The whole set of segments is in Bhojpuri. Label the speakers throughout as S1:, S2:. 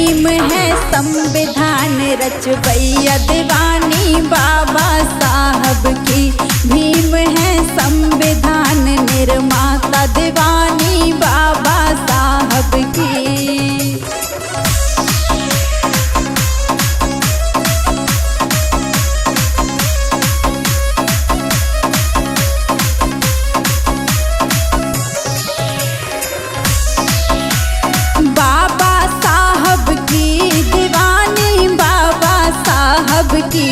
S1: भीम है संविधान रचवैया दीवानी बाबा साहब की। भीम है संविधान निर्माता दीवानी बाबा साहब की। बाबा साहब की दीवानी बाबा साहब की।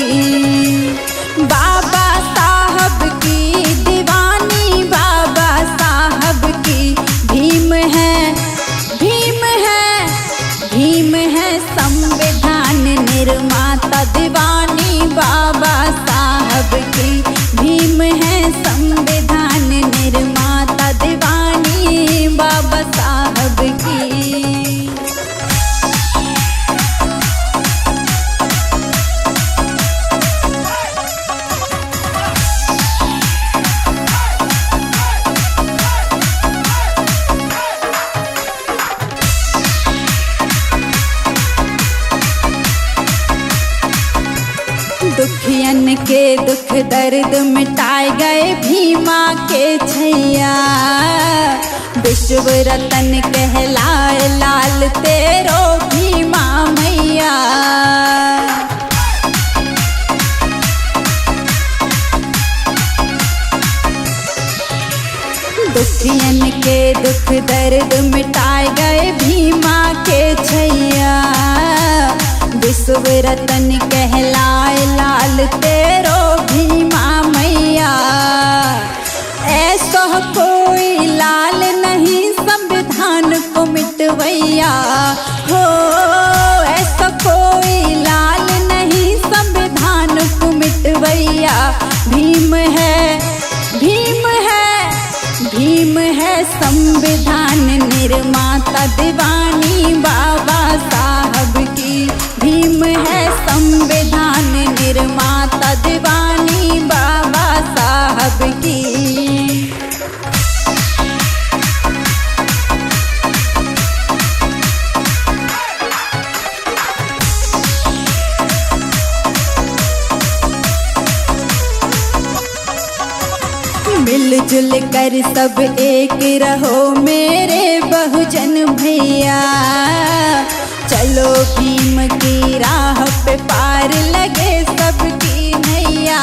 S1: बाबा साहब की दीवानी बाबा साहब की। भीम है भीम है भीम है संविधान निर्माता दीवानी बाबा साहब की। भीम है संविधान निर्माता दीवानी बाबा साहब की। दुखियन के दुख दर्द मिटाए गए भीमा के छैया। विश्व रतन कहलाए लाल तेरो भीमा मैया। दुखियन के दुख दर्द मिटाए गए भीमा के छैया। विश्व रतन कहलाए लाल तेरो भीमा मैया। ऐसा कोई लाल नहीं संविधान को मिटवैया हो। ऐसा कोई लाल नहीं संविधान को मिटवैया। भीम है भीम है भीम है संविधान निर्माता दीवानी बाबा साहब की। भीम है संविधान निर्माता दीवानी बाबा साहब की। मिलजुल कर सब एक रहो मेरे बहुजन भैया। चलो भीम की राह पे पार लगे सबकी नैया।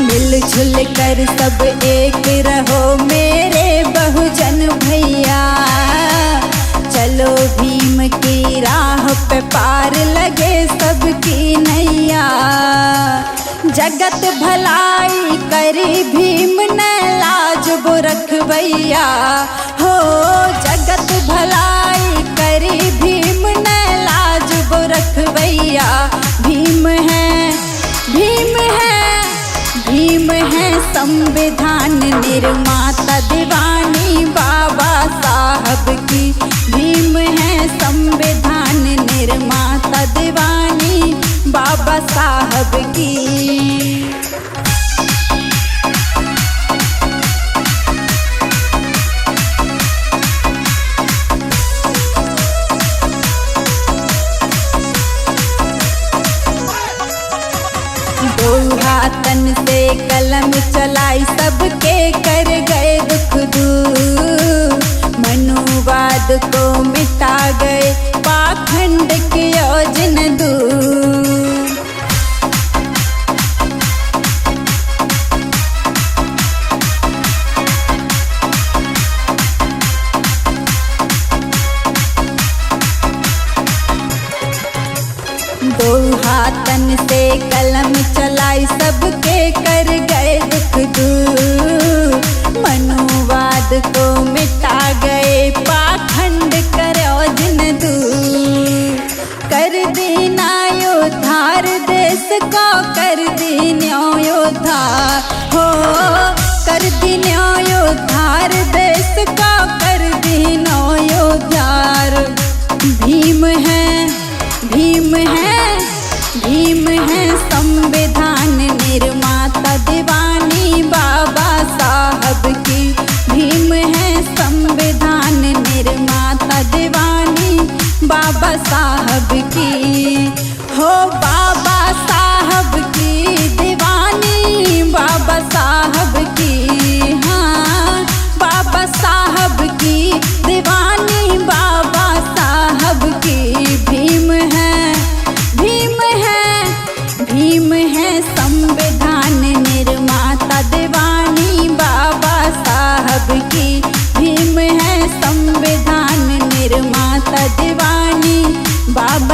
S1: मिलजुल कर सब एक रहो मेरे बहुजन भैया। चलो भीम की राह पे पार लगे सबकी नैया। जगत भलाई करी भीम ने लाज वो रखवैया हो। जगत भलाई करी भीम ने लाज वो रखवैया। भीम है भीम है भीम है संविधान निर्माता दीवानी बाबा साहब की। भीम है संविधान निर्माता दीवानी बाबा साहब की। दो हाथन से कलम चलाई सबके कर गए दुख दूर। मनुवाद को मिटा गए पाखंड के योजन दूर। दो हाथन से कलम चलाई सबके कर गए दुख दूर। मनुवाद को मिटा गए पाखंड कर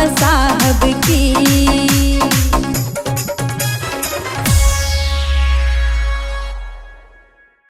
S1: बाबा साहब की।